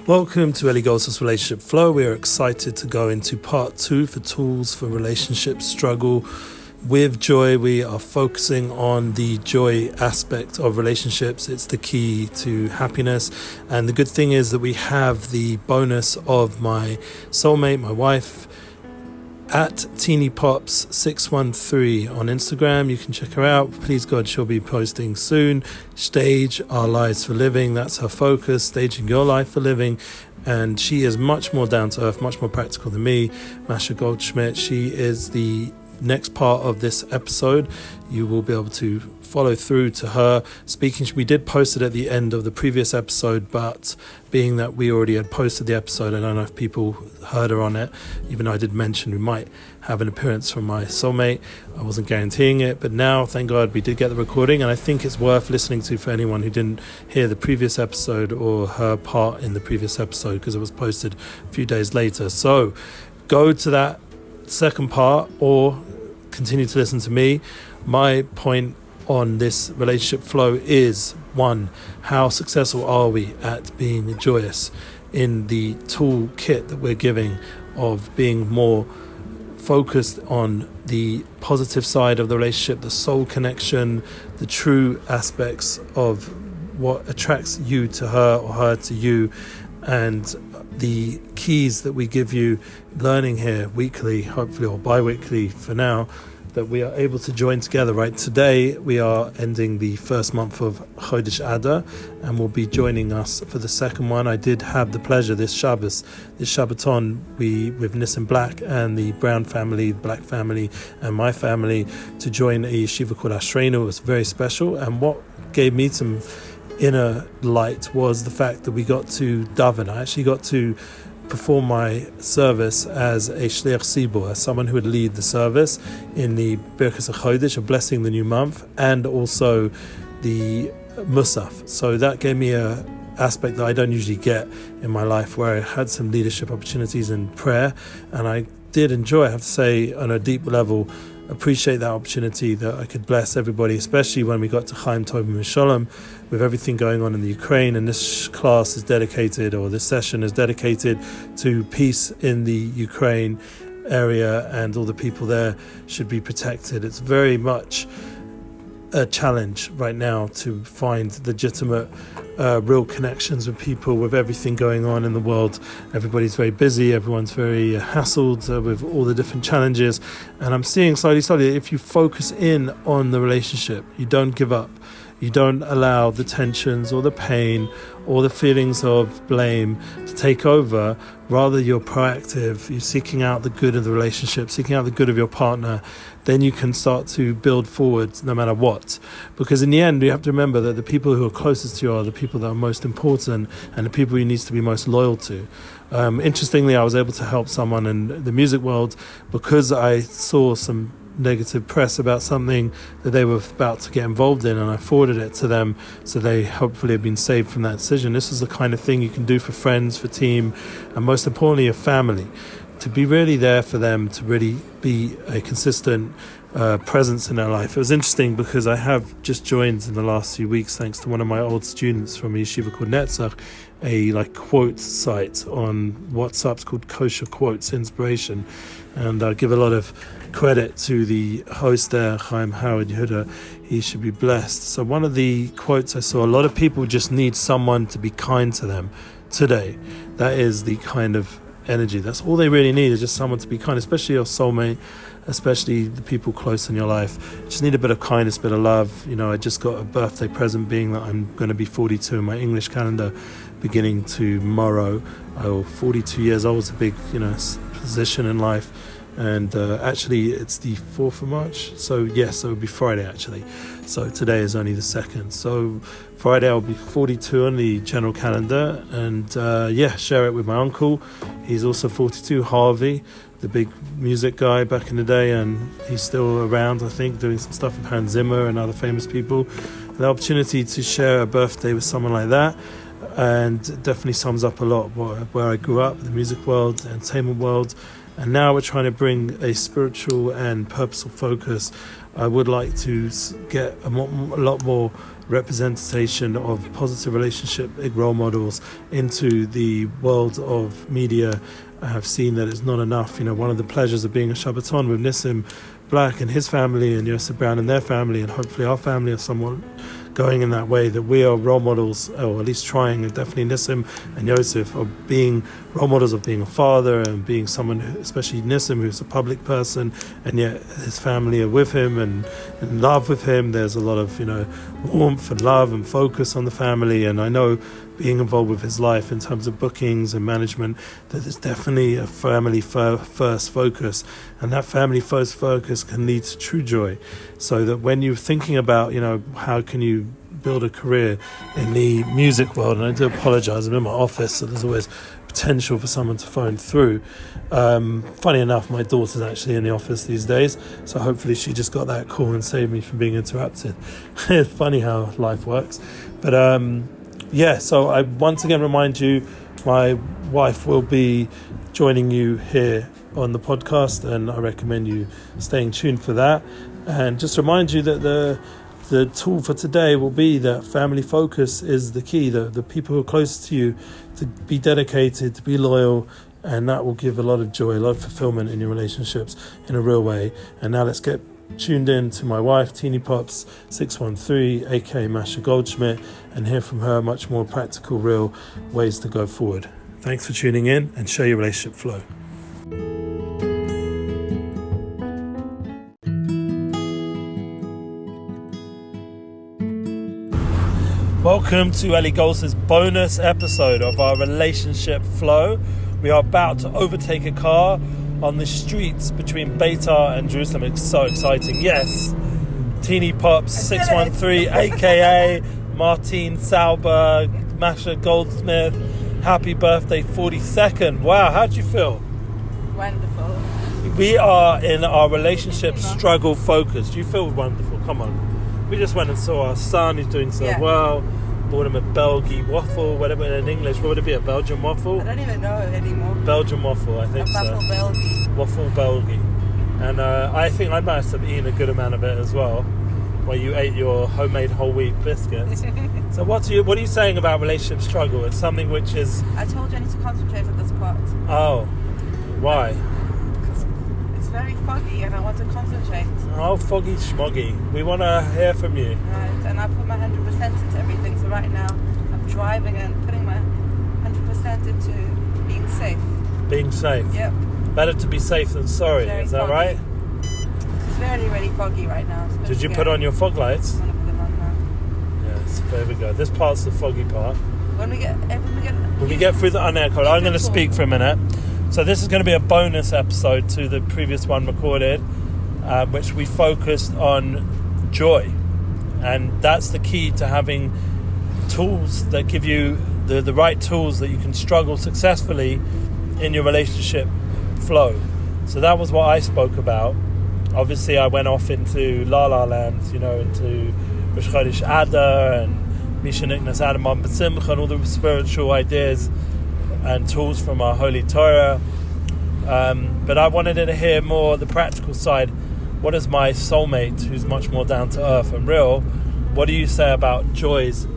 Welcome to Eli Goldsmith's Relationship Flow. We are excited to go into part 2 for tools for relationship struggle. With joy, we are focusing on the joy aspect of relationships. It's the key to happiness. And the good thing is that we have the bonus of my soulmate, my wife, at TeenyPops613 on Instagram. You can check her out. Please God, she'll be posting soon. Stage Our Lives for Living. That's her focus, staging your life for living. And she is much more down to earth, much more practical than me. Masha Goldshmit, she is the next part of this episode. You will be able to follow through to her speaking. We did post it at the end of the previous episode, but being that we already had posted the episode, I don't know if people heard her on it, even though I did mention we might have an appearance from my soulmate. I wasn't guaranteeing it, but now, thank God, we did get the recording, and I think it's worth listening to for anyone who didn't hear the previous episode or her part in the previous episode, because it was posted a few days later. So go to that second part or continue to listen to me. My point on this relationship flow is, 1, how successful are we at being joyous in the toolkit that we're giving of being more focused on the positive side of the relationship, the soul connection, the true aspects of what attracts you to her or her to you, and the keys that we give you learning here weekly, hopefully, or bi-weekly for now, that we are able to join together. Right, today we are ending the first month of Chodesh Adar, and will be joining us for the second one. I did have the pleasure this Shabbaton, with Nissan Black and the Brown family, Black family, and my family to join a yeshiva called Ashreinu. It was very special, and what gave me some inner light was the fact that we got to daven. I actually got to perform my service as a shliach tzibur, as someone who would lead the service in the Birkas HaChodesh, of blessing the new month, and also the Musaf. So that gave me a aspect that I don't usually get in my life, where I had some leadership opportunities in prayer, and I did enjoy, I have to say, on a deep level, appreciate that opportunity that I could bless everybody, especially when we got to Chaim Tov Shalom, with everything going on in the Ukraine. And this class is dedicated, or this session is dedicated to peace in the Ukraine area, and all the people there should be protected. It's very much a challenge right now to find legitimate real connections with people, with everything going on in the world. Everybody's very busy, everyone's very hassled with all the different challenges, and I'm seeing slowly, if you focus in on the relationship, you don't give up, you don't allow the tensions or the pain or the feelings of blame to take over. Rather, you're proactive, you're seeking out the good of the relationship, seeking out the good of your partner. Then you can start to build forward no matter what. Because in the end, you have to remember that the people who are closest to you are the people that are most important, and the people you need to be most loyal to. Interestingly, I was able to help someone in the music world because I saw some negative press about something that they were about to get involved in, and I forwarded it to them, so they hopefully have been saved from that decision. This is the kind of thing you can do for friends, for team, and most importantly, your family, to be really there for them, to really be a consistent presence in their life. It was interesting because I have just joined in the last few weeks, thanks to one of my old students from a yeshiva called Netzach, a quote site on WhatsApp called Kosher Quotes Inspiration, and I give a lot of credit to the host there, Chaim Howard Yehuda. He should be blessed. So one of the quotes I saw, a lot of people just need someone to be kind to them today. That is the kind of energy. That's all they really need, is just someone to be kind, especially your soulmate, especially the people close in your life. Just need a bit of kindness, a bit of love. I just got a birthday present, being that I'm going to be 42 in my English calendar, beginning tomorrow. 42 years old is a big, position in life. And actually it's the 4th of March, so yes, it would be Friday actually. So today is only the 2nd, so Friday I'll be 42 on the general calendar, and share it with my uncle. He's also 42, Harvey, the big music guy back in the day, and he's still around, I think, doing some stuff with Hans Zimmer and other famous people. The opportunity to share a birthday with someone like that, and definitely sums up a lot where I grew up, the music world, the entertainment world, and now we're trying to bring a spiritual and purposeful focus. I would like to get a lot more representation of positive relationship role models into the world of media. I have seen that it's not enough. One of the pleasures of being a Shabbaton with Nissim Black and his family, and Yosef Brown and their family, and hopefully our family are somewhat going in that way, that we are role models, or at least trying, and definitely Nissim and Yosef are being role models of being a father and being someone, especially Nissim, who's a public person, and yet his family are with him and in love with him. There's a lot of warmth and love and focus on the family, and I know being involved with his life in terms of bookings and management, that there's definitely a family first focus, and that family first focus can lead to true joy. So that when you're thinking about how can you build a career in the music world, and I do apologize, I'm in my office, so there's always potential for someone to phone through. Funny enough, my daughter's actually in the office these days, so hopefully she just got that call and saved me from being interrupted. It's funny how life works. But so I once again remind you, my wife will be joining you here on the podcast, and I recommend you staying tuned for that. And just remind you that the tool for today will be that family focus is the key, the people who are closest to you, to be dedicated, to be loyal, and that will give a lot of joy, a lot of fulfillment in your relationships in a real way. And now let's get tuned in to my wife, Teeny Pops 613, aka Masha Goldshmit, and hear from her much more practical, real ways to go forward. Thanks for tuning in, and show your relationship flow. Welcome to Ellie Golds's bonus episode of our relationship flow. We are about to overtake a car on the streets between Beitar and Jerusalem. It's so exciting. Yes, Teeny Pops 613, aka Martine Sauber, Masha Goldshmit. Happy birthday, 42nd. Wow, how do you feel? Wonderful. We are in our relationship struggle focus. Do you feel wonderful? Come on. We just went and saw our son, who's doing so well. Bought him a Belgian waffle, whatever in English. What would it be, a Belgian waffle? I don't even know anymore. Belgian waffle, I think so. Waffle Belgian. Waffle Belgian. And I think I must have eaten a good amount of it as well, while you ate your homemade whole wheat biscuits. So what are you saying about relationship struggle? It's something which is... I told you I need to concentrate on this part. Oh, why? Because it's very foggy and I want to concentrate. Oh, foggy schmoggy. We want to hear from you. Right, and I put my 100% into everything. So right now I'm driving and putting my 100% into being safe. Being safe? Yep. Better to be safe than sorry, Very is that foggy. right? It's very, really foggy right now. Did you put on your fog lights? I'm going to put them on now. Yes, there we go. This part's the foggy part. When we get through the unechoed, I'm going to speak for a minute. So this is going to be a bonus episode to the previous one recorded, which we focused on joy. And that's the key to having tools that give you the right tools that you can struggle successfully in your relationship flow. So that was what I spoke about. Obviously, I went off into La La Land, into Rosh Chodesh Adar and Misha Niknas Adamon B'Simcha and all the spiritual ideas and tools from our Holy Torah. But I wanted to hear more the practical side. What is my soulmate, who's much more down to earth and real? What do you say about joyous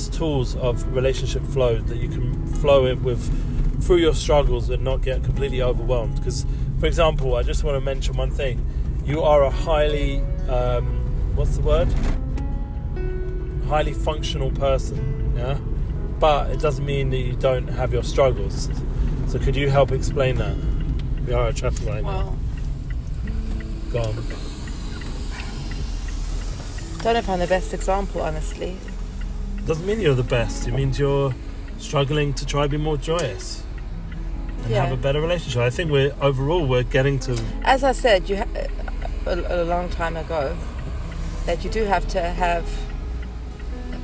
tools of relationship flow that you can flow it with through your struggles and not get completely overwhelmed? Because, for example, I just want to mention one thing. You are a highly, highly functional person, yeah? But it doesn't mean that you don't have your struggles. So could you help explain that? We are at a traffic light now. Go on. Don't know if I'm the best example, honestly. Doesn't mean you're the best. It means you're struggling to try to be more joyous and have a better relationship. I think we're getting to... As I said, a long time ago, that you do have to have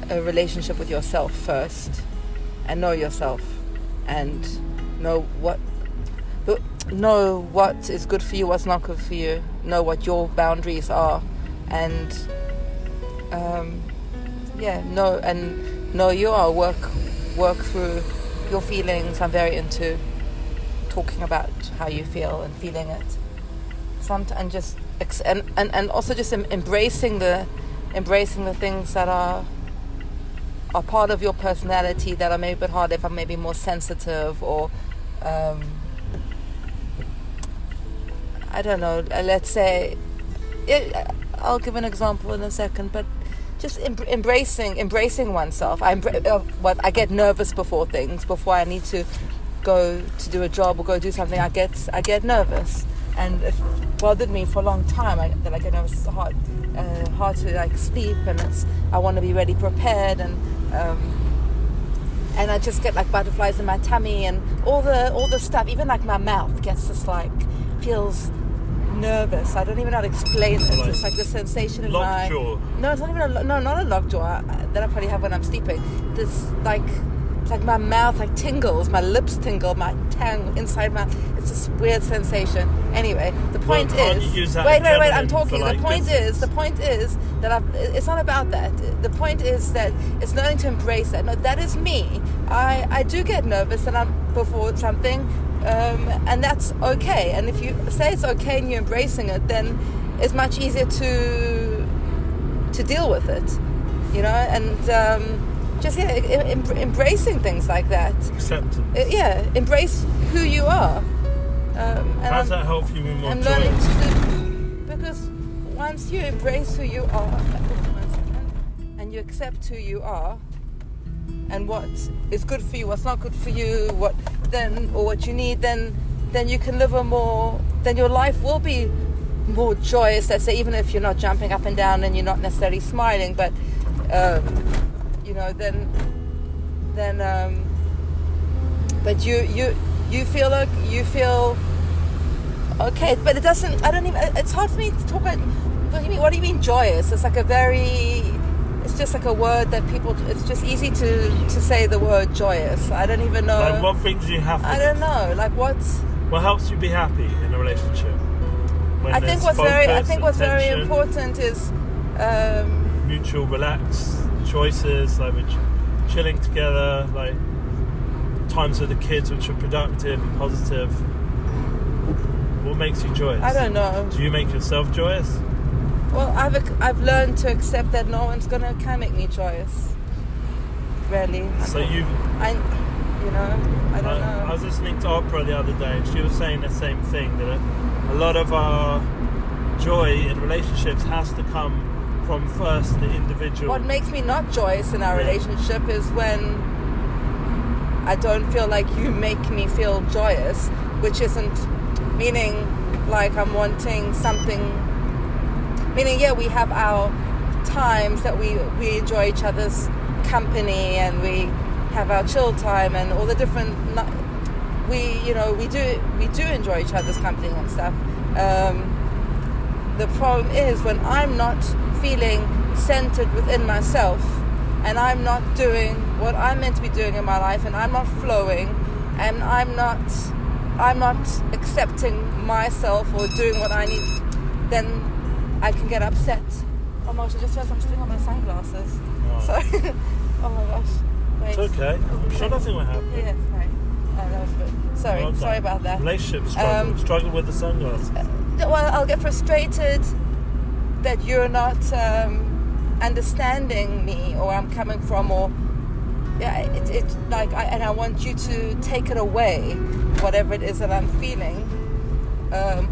a relationship with yourself first and know yourself and know what is good for you, what's not good for you, know what your boundaries are, and know you are work through your feelings. I'm very into talking about how you feel and feeling it. And just and also just embracing the things that are part of your personality that are maybe a bit hard, if I'm maybe more sensitive, or I don't know, let's say, I'll give an example in a second, but just embracing oneself. I get nervous before I need to go to do a job or go do something. I get nervous, and it bothered me for a long time. I get nervous. It's hard to like sleep, and I want to be ready, prepared, and I just get like butterflies in my tummy and all the stuff. Even like my mouth gets this like feels nervous. I don't even know how to explain it. It's like the sensation in my lockjaw. No, it's not even not a lockjaw that I probably have when I'm sleeping. This like my mouth like tingles, my lips tingle, my tongue inside my. It's this weird sensation. Anyway, the point is. Wait. I'm talking. The point is that it's not about that. The point is that it's learning to embrace that. No, that is me. I do get nervous and I'm before something. And that's okay. And if you say it's okay and you're embracing it, then it's much easier to deal with it, you know. And just embracing things like that. Acceptance. Embrace who you are. How does that help you be more joyous? Learning because once you embrace who you are, and you accept who you are, and what is good for you, what's not good for you, what you need, then you can live then your life will be more joyous. Let's say, even if you're not jumping up and down and you're not necessarily smiling, but but you feel okay. But it doesn't. It's hard for me to talk about. What do you mean joyous? It's like it's just like a word that it's just easy to say the word joyous. I don't even know. Like, what brings you happiness? I don't know. Like, what helps you be happy in a relationship? I think what's very important is mutual relaxed choices, like we're chilling together, like times with the kids which are productive and positive. What makes you joyous? I don't know. Do you make yourself joyous? Well, I've learned to accept that no one's can make me joyous. Really. I don't know. I was listening to opera the other day, and she was saying the same thing, that a lot of our joy in relationships has to come from first the individual. What makes me not joyous in our relationship is when I don't feel like you make me feel joyous, which isn't meaning like I'm wanting something. Meaning, we have our times that we enjoy each other's company, and we have our chill time and all the different. We do enjoy each other's company and stuff. The problem is when I'm not feeling centered within myself, and I'm not doing what I'm meant to be doing in my life, and I'm not flowing, and I'm not accepting myself or doing what I need, then I can get upset. Oh my gosh, I just realized I'm still on my sunglasses. Oh. Sorry. Oh my gosh. Wait. It's okay. I'm sure nothing will happen. Yeah, sorry. That was a bit... Sorry about that. Relationship struggle with the sunglasses. Well, I'll get frustrated that you're not understanding me, or I'm coming from, or... it's like... and I want you to take it away, whatever it is that I'm feeling.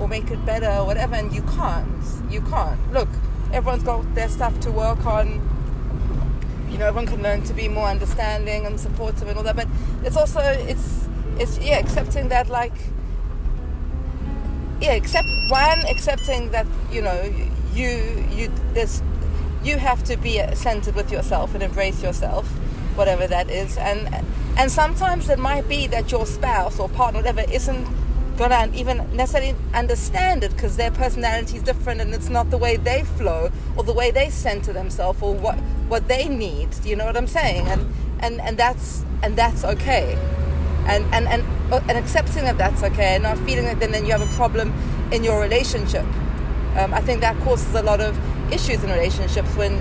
Or make it better or whatever, and you can't. Look, everyone's got their stuff to work on. Everyone can learn to be more understanding and supportive and all that, but it's also accepting that, like, accepting that you have to be centered with yourself and embrace yourself, whatever that is, and sometimes it might be that your spouse or partner, whatever, isn't gonna even necessarily understand it because their personality is different, and it's not the way they flow or the way they center themselves or what they need. You know what I'm saying? And that's okay, and accepting that that's okay, and not feeling that then you have a problem in your relationship. I think that causes a lot of issues in relationships when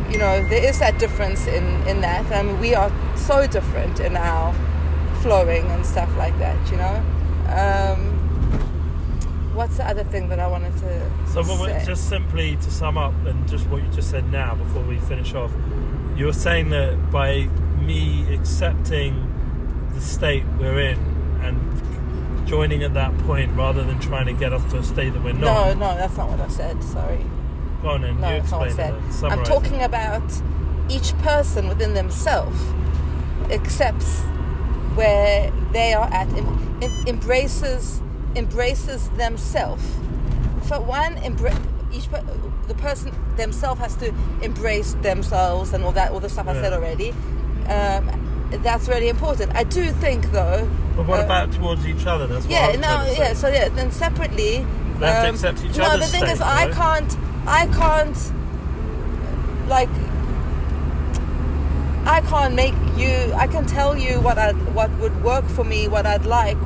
there is that difference in that. I mean, we are so different in our flowing and stuff like that, you know. What's the other thing that I wanted to say? Just simply to sum up, and just what you just said now before we finish off, you were saying that by me accepting the state we're in and joining at that point rather than trying to get us to a state that we're not. No, that's not what I said, sorry. Go on then, No, you that's not what I explain said. it. I'm talking about each person within themselves accepts where they are at, embraces themselves. For one, the person themselves has to embrace themselves and all the stuff I said already. That's really important. I do think, though. But what about towards each other? That's what I'm trying to say. So then separately. We have to accept each other's No, the thing state, is, right? I can't make you. I can tell you what would work for me, what I'd like,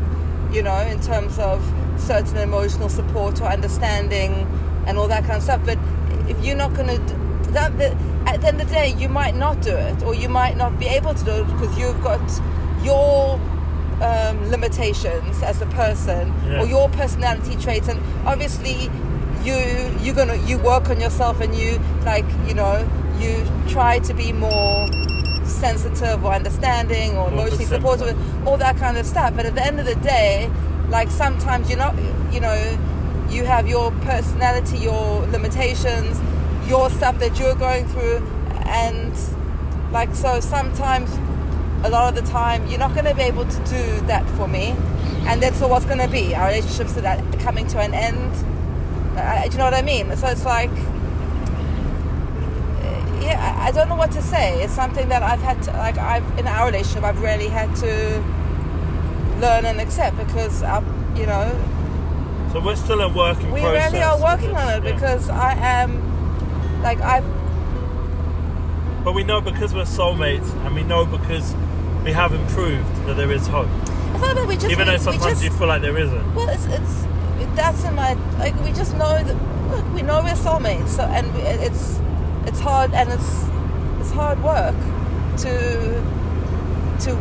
you know, in terms of certain emotional support or understanding and all that kind of stuff. But if you're not going to at the end of the day, you might not do it, or you might not be able to do it because you've got your limitations as a person, or your personality traits, and obviously you work on yourself, and you try to be more sensitive or understanding or emotionally supportive, all that kind of stuff. But at the end of the day, like, sometimes you have your personality, your limitations, your stuff that you're going through, and like, so sometimes, a lot of the time, you're not going to be able to do that for me, and that's what's going to be our relationships that are coming to an end. Do you know what I mean? So it's like, I don't know what to say. It's something that I've had to, like, in our relationship, I've really had to learn and accept, because So we're still a working process. We really are working on it, because I am, like, But we know, because we're soulmates, and we know because we have improved, that there is hope. It's not that we just, even though sometimes you feel like there isn't. Well, that's in my, like, we just know that, look, we know we're soulmates, so, and it's hard, and it's hard work to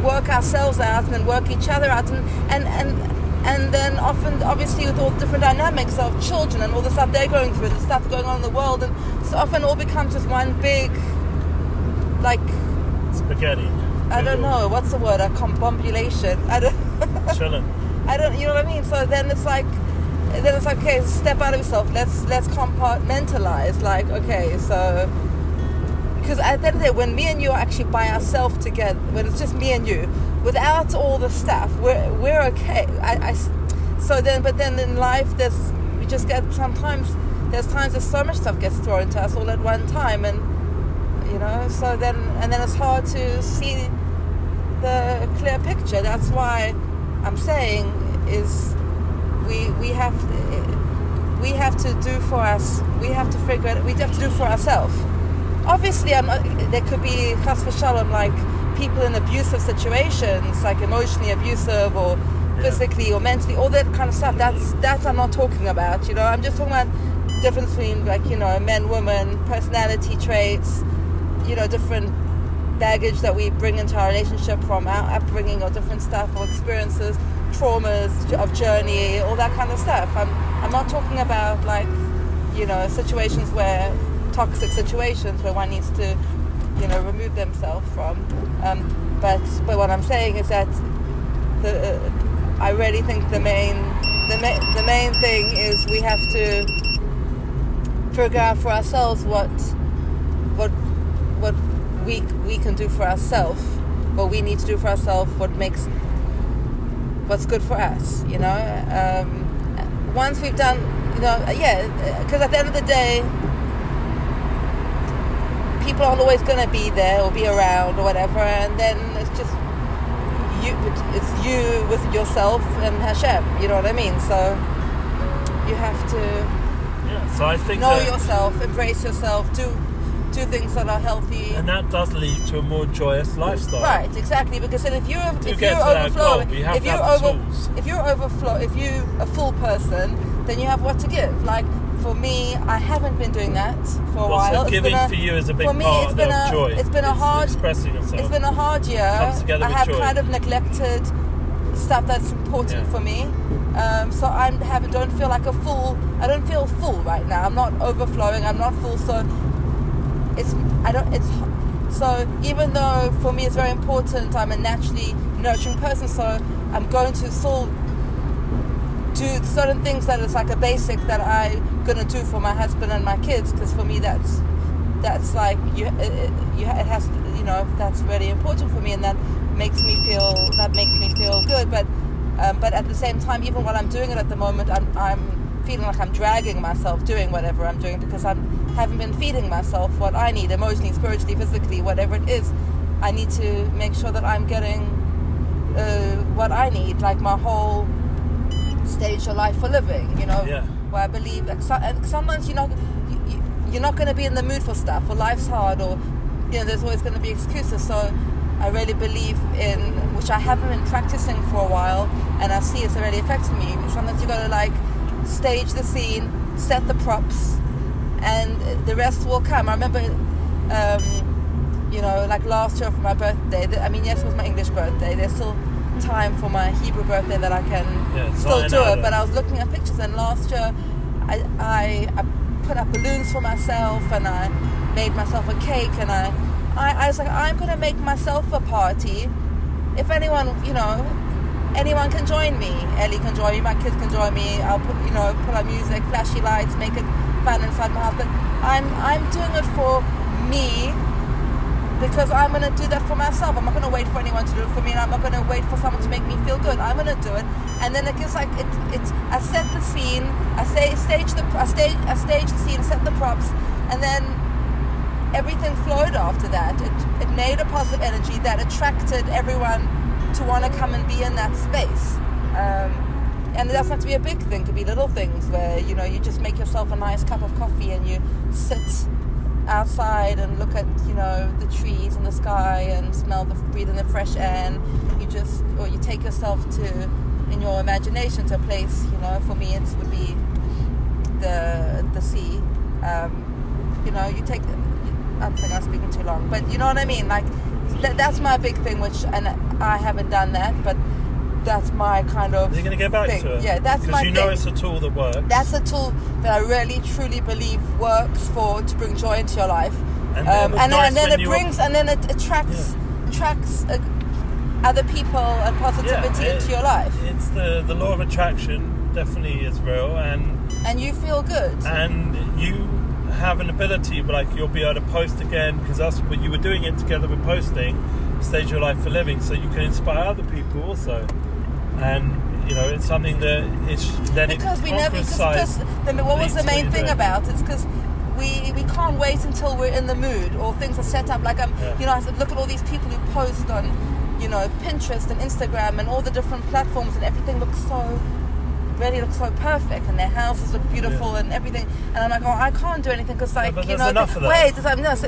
work ourselves out and then work each other out, and then often, obviously, with all the different dynamics of children and all the stuff they're going through, the stuff going on in the world, and so often all becomes just one big, like, spaghetti. I don't know, what's the word? A combobulation. Chilling. You know what I mean? So then it's like, okay, step out of yourself. Let's compartmentalize. Like, okay, so, because at the end of the day, when me and you are actually by ourselves together, when it's just me and you, without all the stuff, we're okay. But then in life, there's times there's so much stuff gets thrown to us all at one time, and so then it's hard to see the clear picture. That's why I'm saying is we have to do for us. We have to figure it. We have to do for ourselves. Obviously, there could be chas v'shalom, like, people in abusive situations, like emotionally abusive or physically or mentally, all that kind of stuff. That's I'm not talking about. I'm just talking about difference between, like, men, women, personality traits, different baggage that we bring into our relationship from our upbringing, or different stuff or experiences, traumas of journey, all that kind of stuff. I'm not talking about, like, situations where toxic situations where one needs to remove themselves from. But what I'm saying is that I really think the main thing is we have to figure out for ourselves what we can do for ourselves, what we need to do for ourselves, what's good for us. Once we've done, because at the end of the day, people aren't always going to be there or be around or whatever, and then it's just you with yourself and Hashem, you know what I mean? So you have to so I think know yourself, embrace yourself, do things that are healthy, and that does lead to a more joyous lifestyle. Right, exactly. Because then if you're a full person, then you have what to give. Like, for me, I haven't been doing that for a Well, while. so giving for you is a big for me, part of joy. It's been a hard. Expressing yourself. It's been a hard year. Comes together I with have joy. kind of neglected stuff that's important for me. So don't feel like a fool. I don't feel full right now. I'm not overflowing. I'm not full. So so even though for me it's very important, I'm a naturally nurturing person. So I'm going to still do certain things that it's like a basic that I'm gonna do for my husband and my kids, because for me that's like it has to, that's really important for me, and that makes me feel good. But at the same time, even while I'm doing it at the moment, I'm feeling like I'm dragging myself doing whatever I'm doing, because I haven't been feeding myself what I need emotionally, spiritually, physically, whatever it is. I need to make sure that I'm getting what I need, like my whole stage of life for living, where I believe that sometimes you're not going to be in the mood for stuff, or life's hard, or there's always going to be excuses. So I really believe in, which I haven't been practicing for a while, and I see it's already affecting me. Sometimes you got to like stage the scene, set the props, and the rest will come. I remember, like last year for my birthday. Yes, it was my English birthday. There's still time for my Hebrew birthday that I can still do it. But I was looking at pictures, and last year I put up balloons for myself, and I made myself a cake, and I was like, I'm going to make myself a party. If anyone, anyone can join me. Ellie can join me, my kids can join me. I'll put up music, flashy lights, make it fun inside my house. But I'm doing it for me, because I'm going to do that for myself. I'm not going to wait for anyone to do it for me, and I'm not going to wait for someone to make me feel good. I'm going to do it, and then it gives like it's. I set the scene, I stage the scene, set the props, and then everything flowed after that. It made a positive energy that attracted everyone to want to come and be in that space. And it doesn't have to be a big thing. It could be little things where you just make yourself a nice cup of coffee and you sit outside and look at the trees and the sky and breathe in the fresh air, and you take yourself in your imagination to a place. For me it would be the sea. You take. I think I'm speaking too long, but you know what I mean. Like that's my big thing, and I haven't done that, but that's my kind of. You're going to get back thing. to it, yeah. That's my thing. It's a tool that works. That's a tool that I really truly believe works to bring joy into your life, and then it attracts other people and positivity into your life. It's the law of attraction definitely is real, and you feel good, and you have an ability, but like you'll be able to post again, because that's what you were doing it together with posting Stage Your Life for Living, so you can inspire other people also, and it's something that what was the main thing about it's because we can't wait until we're in the mood or things are set up. Like I said, look at all these people who post on Pinterest and Instagram and all the different platforms, and everything looks so perfect, and their houses look beautiful and everything, and I'm like, I can't do anything because enough of that. Wait,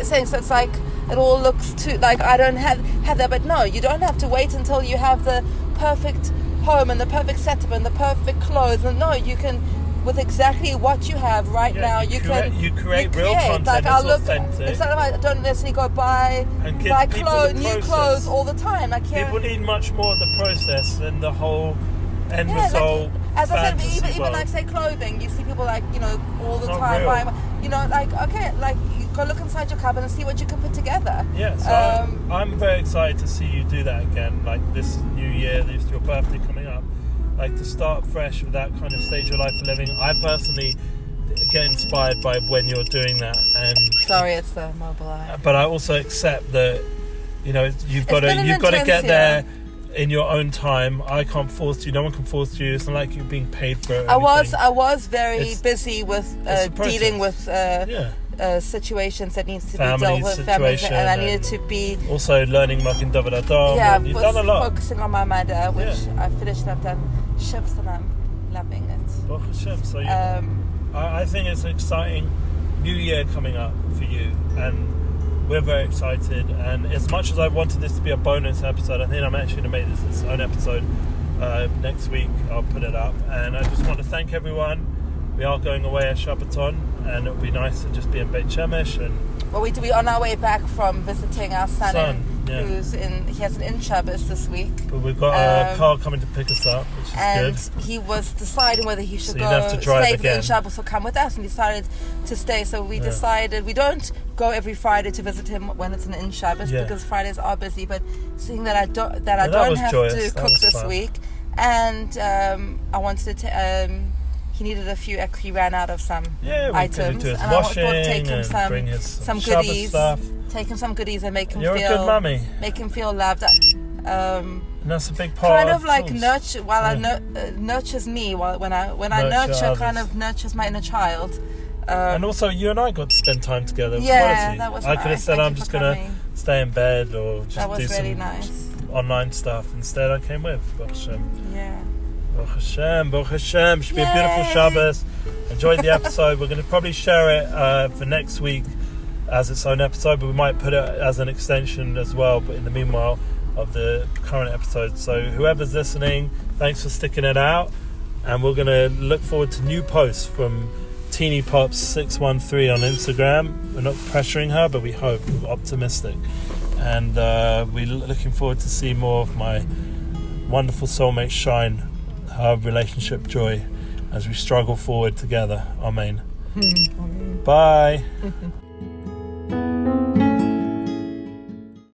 saying so it's like it all looks too like I don't have that. But no, you don't have to wait until you have the perfect home and the perfect setup and the perfect clothes. And no, you can, with exactly what you have right now, you create real content. Like that's authentic. It's not like I don't necessarily go buy new clothes all the time. Like people need much more of the process than the whole end result. As I said, even like say clothing, you see people like all the time buying. You go look inside your cupboard and see what you can put together. Yeah, so I'm very excited to see you do that again. Like this new year, this your birthday coming up. Like to start fresh with that kind of Stage Your Life for Living. I personally get inspired by when you're doing that. And sorry, it's the mobile eye. But I also accept that you've got to get there in your own time. I can't force you. No one can force you. It's not like you're being paid for it. I was very busy with dealing with situations that needs to be dealt with, families, and I needed to be also learning Makin David Adam. Yeah, you've done a lot. Focusing on my mother, which I finished. I've done shifts and I'm loving it. Baruch Hashem. So I think it's an exciting new year coming up for you, and we're very excited. And as much as I wanted this to be a bonus episode, I think I'm actually going to make this its own episode next week. I'll put it up, and I just want to thank everyone. we are going away at Shabbaton, and it would be nice to just be in Beit Shemesh. And well, we're on our way back from visiting our son yeah. he has an in-Shabbos this week. But we've got a car coming to pick us up, which is and good. he was deciding whether he should So you'd have to drive stay for the again. in-Shabbos or come with us, and he decided to stay. So we decided we don't go every Friday to visit him when it's an in-Shabbos because Fridays are busy. But seeing that I don't have Joyous. to cook this fun. week, and I wanted to. He needed a few. He ran out of some items, do his and I thought washing take him and bring his some Shabbos goodies. stuff. Take him some goodies and make him You're feel a good mummy. Make him feel loved. And that's a big part. Kind of like tools. nurture while nurtures me. While when I nurture, others. kind of nurtures my inner child. And also, you and I got to spend time together. It was Yeah, quality. that was I could have nice. said Thank I'm you just for gonna coming. stay in bed or just That was do really some nice. online stuff. Instead, I came with. Baruch Hashem. Yeah. Baruch Hashem. Baruch Hashem. Should be a Yay. beautiful Shabbos. Enjoyed the episode. We're going to probably share it for next week as its own episode, but we might put it as an extension as well. But in the meanwhile of the current episode. So whoever's listening, thanks for sticking it out. And we're going to look forward to new posts from Teeny Pops 613 on Instagram. We're not pressuring her, but we hope. We're optimistic. And we're looking forward to see more of my wonderful soulmate shine, her relationship joy, as we struggle forward together. Amen. Bye.